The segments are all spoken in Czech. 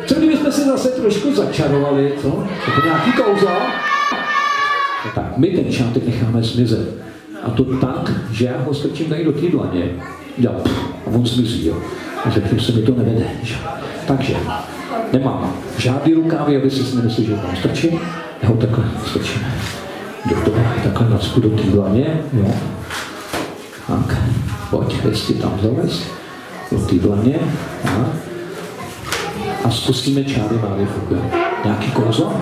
Co kdybychom se zase trošku začarovali, co? Jako nějaký kouzlo? No tak, my ten šátek necháme zmizet. A to tak, že já ho strčím tady do té dlaně. A on zmizí, jo. A řeknu se, mi to nevede. Takže nemám žádný rukávy, aby si nemyslel, že ho tam strčím. Já ho takhle strčím. Takhle nacpu do té dlaně, jo. Tak, pojď, jestli tam zavez. Do té dlaně, tak. A zkusíme čáry máry funguje. Nějaký kouzlo?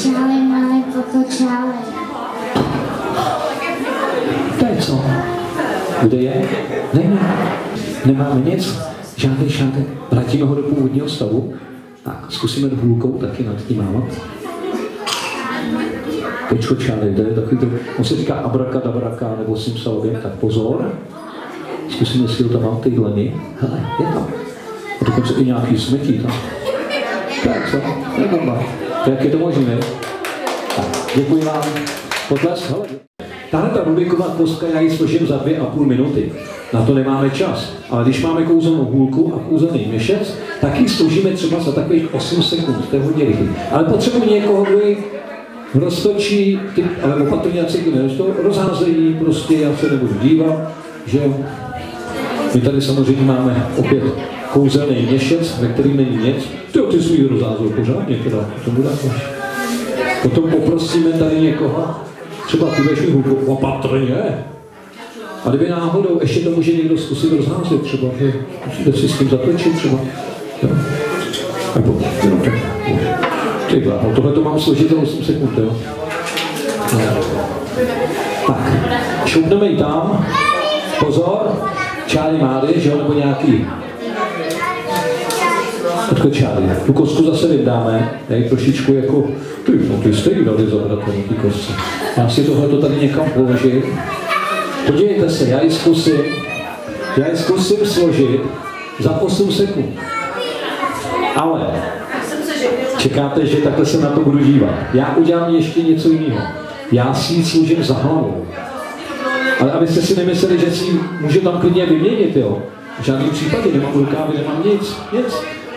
Čáry máry, toto čáry. To je co? Kde je? Nemáme nic. Žádný šátek. Vrátíme ho do původního stavu. Tak, zkusíme hůlkou taky nad tím mávat. Počko čáry, to je takový to, on se říká abrakadabraka nebo simsalabim, tak pozor. Zkusíme si ho tam mám v té dlani. Hele, je tam. A dokonce i nějaký smetí tam. Tak co? To je bomba. Tak je to možné. Tak, děkuji vám. Potlesk, hele. Tahle ta Rubiková kostka, já ji složím za 2,5 minuty. Na to nemáme čas. Ale když máme kouzelnou hůlku a kouzelný měšec, tak ji složíme třeba za takových 8 sekund. To je hodně rychlý. Ale potřebuji někoho, kdo ji roztočí, ale opatrně, jak se to rozházejí, prostě já se nebudu dívat, že jo. My tady samozřejmě máme opět kouzelný měšec, ve kterým není nic. Ty jsi ji rozházel pořádně, teda, to bude až. Potom poprosíme tady někoho, třeba ty vešli hůlku, opatrně. A kdyby náhodou, ještě to může někdo zkusit rozházet třeba, že musíte si s tím zatočit třeba. Jo. Nebo, ty bláho, tohle to mám složit za 8 sekund, jo. No. Tak, šoupneme ji tam. Pozor, čáry máry, že jo, nebo nějaký. Odkud čáry. Tu kostku zase vydáme, tady trošičku jako, ty jste jí dali zabrat na ty kostce. Já si tohleto tady někam položím. Podívejte se, já ji zkusím složit za 8 sekund. Ale čekáte, že takhle se na to budu dívat. Já udělám ještě něco jiného. Já si ji složím za hlavou. Ale abyste si nemysleli, že si ji můžu tam klidně vyměnit, jo. V žádném případě, nemám rukávy, nemám nic,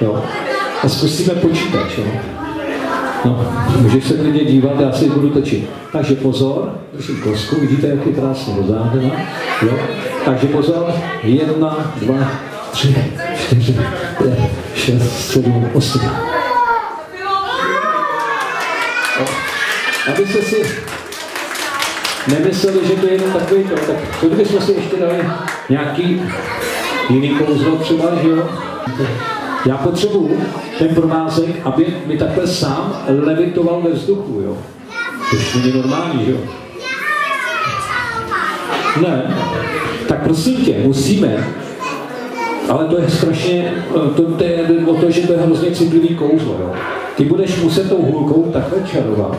jo. A zkusíme počítat, jo. No, můžeš se klidně dívat, já si ji budu točit. Takže pozor, držím kostku, vidíte, jak je krásně rozházená, jo. Takže pozor, 1, 2, 3, 4, 5, 6, 7, 8. Abyste si nemysleli, že to je jenom takový to, tak co kdybychom si ještě dali nějaký jiný kouzlo třeba, že jo? Já potřebuju ten provázek, aby mi takhle sám levitoval ve vzduchu, jo? To není normální, že jo? Ne, tak prosím tě, musíme, ale to je strašně, to je o to, že to je hrozně citlivý kouzlo, jo? Ty budeš muset tou hůlkou takhle čarovat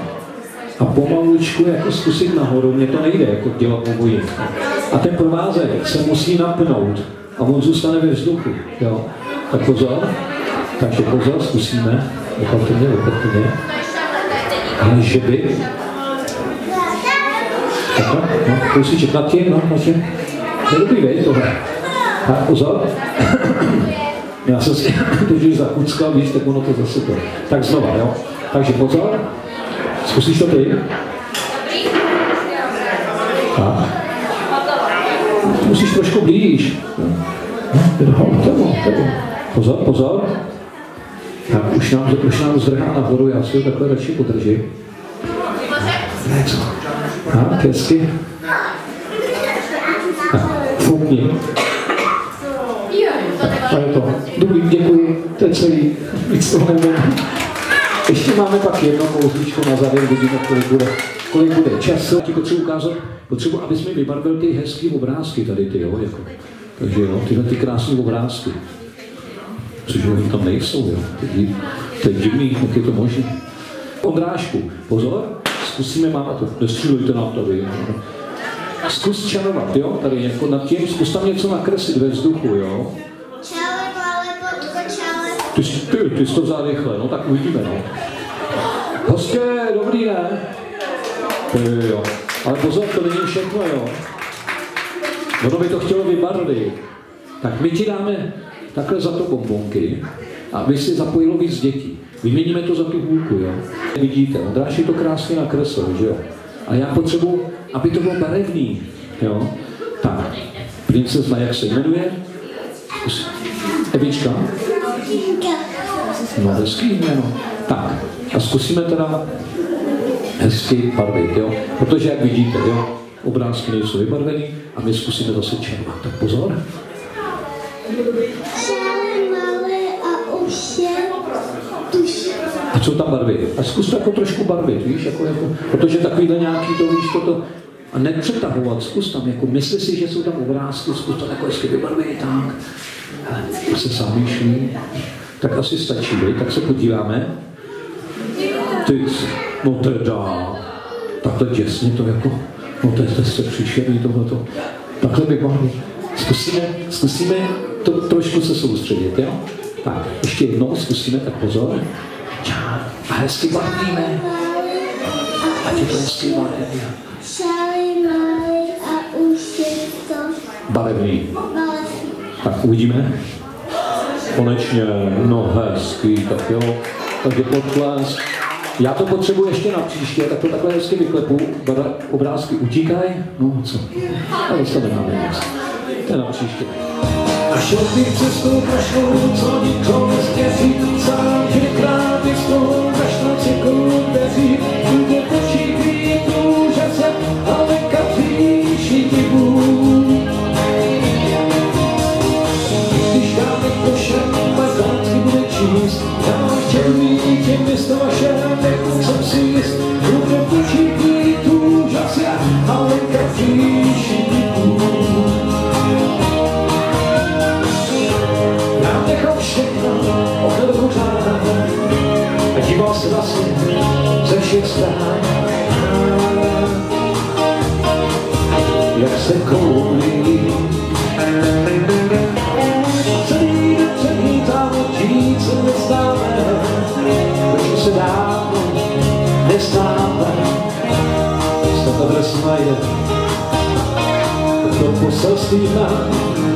a pomalučku jako zkusit nahoru, mně to nejde jako dělat obojí. A ten provázek se musí napnout a on zůstane ve vzduchu, jo? Tak pozor, takže pozor, zkusíme, opatrně, ale že by. Takhle, no, kousíček nad tím, no, to je dobrý, vej, tohle. Tak pozor. Já jsem si totiž zakuckal, víš, tak ono to zase to. Tak znova, jo. Takže pozor. Zkusíš to ty? Tak. Musíš trošku blíž. Pozor. Tak, už nám zdrhá nahoru, já si ho takhle radši podržím. Tak, hezky. Tak, fukni. A je to. Dobrý, děkuji, to je celý. Víc toho nevím. Ještě máme pak jedno kouzlíčko na závěr, vidíme, kolik bude času. Ti potřebuji, abys mi vybarvil ty hezký obrázky tady, ty, jo, jako. Takže jo, tyhle ty krásné obrázky. Což oni tam nejsou, jo. To je divný, jak je to možné. Ondrášku, pozor, zkusíme mávat to, nestřílujte nám tady, jo. Zkus čarovat, jo, tady jako nad tím, zkus tam něco nakreslit ve vzduchu, jo. Ty jsi to vzal rychle, no tak uvidíme, no. Hostě, dobrý, ne? Jo, ale pozor, to není všechno, jo. Ono by to chtělo vybarvit. Tak my ti dáme takhle za to bonbonky a vy si zapojilo víc dětí. Vyměníme to za tu hůlku, jo. Vidíte, Ondráš je to krásně nakreslil, že jo. A já potřebuji, aby to bylo barevný, jo. Tak, princezna, jak se jmenuje? Evička? No, hezký jméno. Tak, a zkusíme teda hezky barvit, jo. Protože, jak vidíte, jo, obrázky nejsou vybarvený a my zkusíme zase červat. Tak pozor. A co tam barvit? A zkus to jako trošku barvit, víš, jako, protože takovýhle nějaký to, víš, toto, a nepřetahovat, zkus tam, jako mysli si, že jsou tam obrázky, zkus to jako hezky vybarvit, tak. To se sám myšlí. Tak asi stačí, tak se podíváme. Ty, no teda, takhle těsně to jako, no to je příšerný tohleto. Takhle vybarvit. Zkusíme to trošku se soustředit, jo? Tak, ještě jednou zkusíme, tak pozor. A hezky barvíme. Ať je to hezky barevný. A už je to barevný. barevný. Tak uvidíme. Konečně, no hezký, tak jo. Takže potlesk. Já to potřebuji ještě na příště, tak to takhle hezky vyklepu. Obrázky utíkají. No co? A dostaneme nic. To je na příště. A šel bych cestou kašlou, co nikoho nezděří, sám těkrát je s tou kašlou cyklou bezí, bude točí kvítu, že se ale kapříši divů. Když dáme košem, pak zácky bude číst, já chtěl mít tě město vaše, nechům jsem si jist, bude točí kvítu, že se ale kapříši divů. Všechno okolo pořád a díval se vlastně ze všech stran, jak se koulí. Celý den přemítám tím, co neznáme, protože se dávno neznáme. Snad adres mají, to poselství mám.